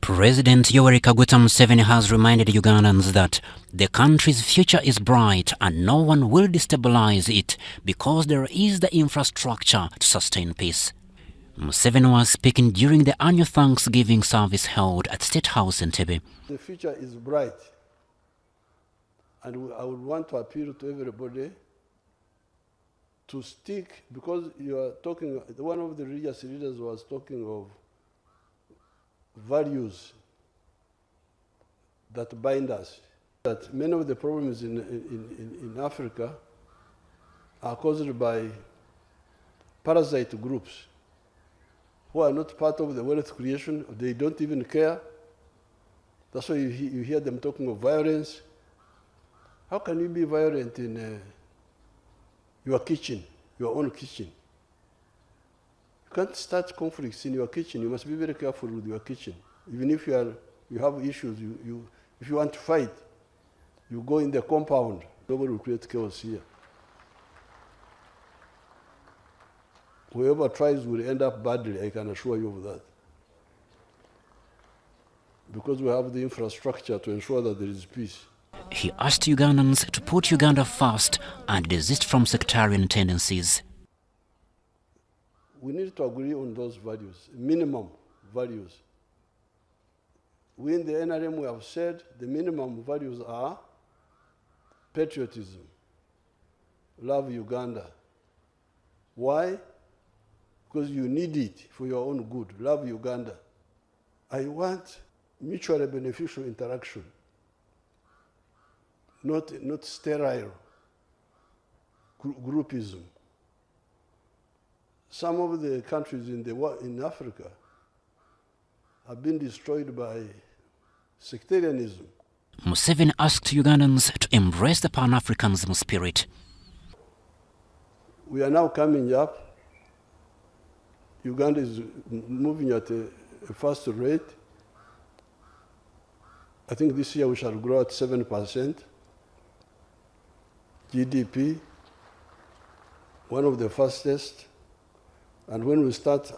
President Yoweri Kaguta Museveni has reminded Ugandans that the country's future is bright and no one will destabilize it because there is the infrastructure to sustain peace. Museveni was speaking during the annual Thanksgiving service held at Statehouse Entebbe. The future is bright, and I would want to appeal to everybody to stick, because you are talking, one of the religious leaders was talking of values that bind us. That many of the problems in Africa are caused by parasite groups who are not part of the wealth creation. They don't even care. That's why you hear them talking of violence. How can you be violent in your kitchen, your own kitchen? You can't start conflicts in your kitchen. You must be very careful with your kitchen. Even if you have issues, if you want to fight, you go in the compound. Nobody will create chaos here. Whoever tries will end up badly, I can assure you of that. Because we have the infrastructure to ensure that there is peace. He asked Ugandans to put Uganda first and desist from sectarian tendencies. We need to agree on those values, minimum values. We in the NRM, we have said the minimum values are patriotism, love Uganda. Why? Because you need it for your own good. Love Uganda. I want mutually beneficial interaction, not sterile groupism. Some of the countries in Africa have been destroyed by sectarianism. Museveni asked Ugandans to embrace the Pan Africanism spirit. We are now coming up. Uganda is moving at a faster rate. I think this year we shall grow at 7%. GDP, one of the fastest. And when we start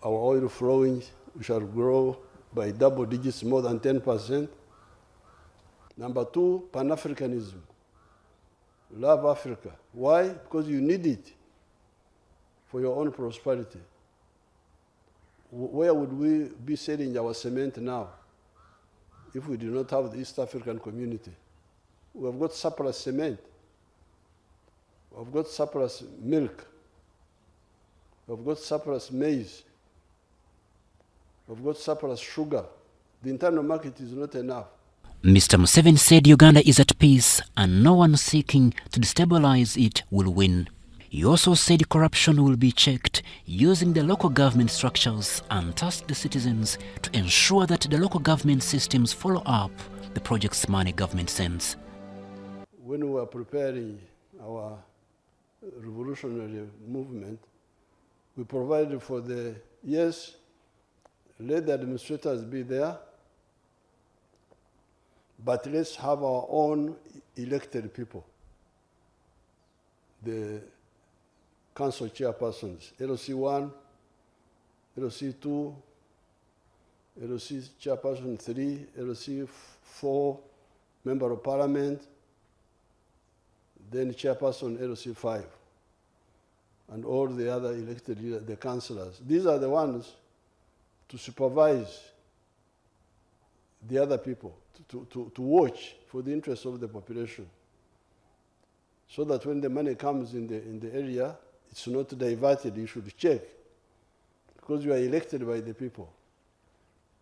our oil flowing, we shall grow by double digits, more than 10%. Number two, Pan Africanism. Love Africa. Why? Because you need it for your own prosperity. Where would we be selling our cement now if we do not have the East African community? We have got surplus cement. We have got surplus milk. We have got surplus maize. We have got surplus sugar. The internal market is not enough. Mr. Museveni said Uganda is at peace and no one seeking to destabilize it will win. He also said corruption will be checked using the local government structures and tasked the citizens to ensure that the local government systems follow up the project's money government sends. When we were preparing our revolutionary movement, we provided for yes, let the administrators be there, but let's have our own elected people. The council chairpersons, LOC1, LOC2, LOC chairperson 3, LOC4, member of parliament, then chairperson LOC5, and all the other elected leaders, the councillors. These are the ones to supervise the other people, to watch for the interests of the population, so that when the money comes in the area, it's not diverted. You should check, because you are elected by the people.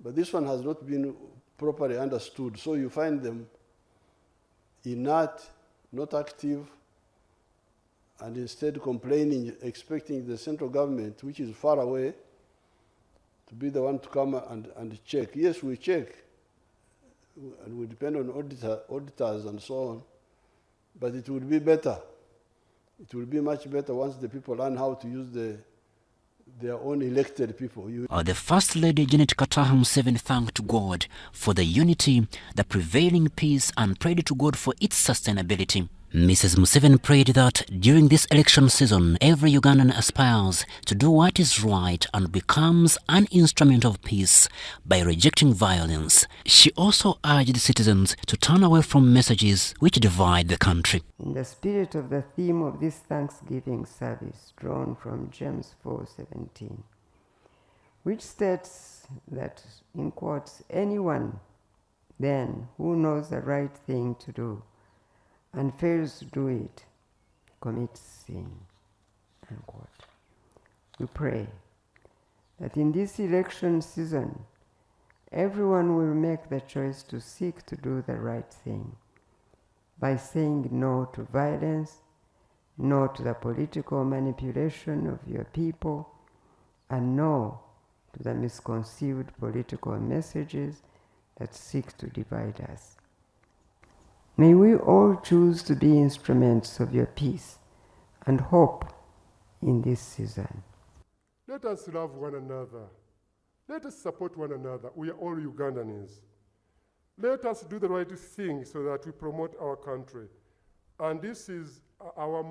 But this one has not been properly understood, so you find them inert, not active, and instead complaining, expecting the central government, which is far away, to be the one to come and check. Yes, we check, and we depend on auditors and so on, but it would be better. It will be much better once the people learn how to use their own elected people. The First Lady Janet Kataha Museveni thanked God for the unity, the prevailing peace, and prayed to God for its sustainability. Mrs. Museveni prayed that during this election season, every Ugandan aspires to do what is right and becomes an instrument of peace by rejecting violence. She also urged citizens to turn away from messages which divide the country. In the spirit of the theme of this Thanksgiving service, drawn from James 4:17, which states that, in quotes, anyone then who knows the right thing to do and fails to do it commits sin, unquote. We pray that in this election season, everyone will make the choice to seek to do the right thing by saying no to violence, no to the political manipulation of your people, and no to the misconceived political messages that seek to divide us. May we all choose to be instruments of your peace and hope in this season. Let us love one another. Let us support one another. We are all Ugandans. Let us do the right thing so that we promote our country. And this is our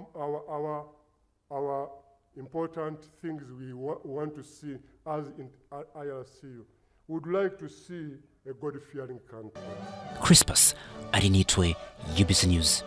important things we want to see as in IRCU. We would like to see a God-fearing country. Crispus Arinitwe, UBC News.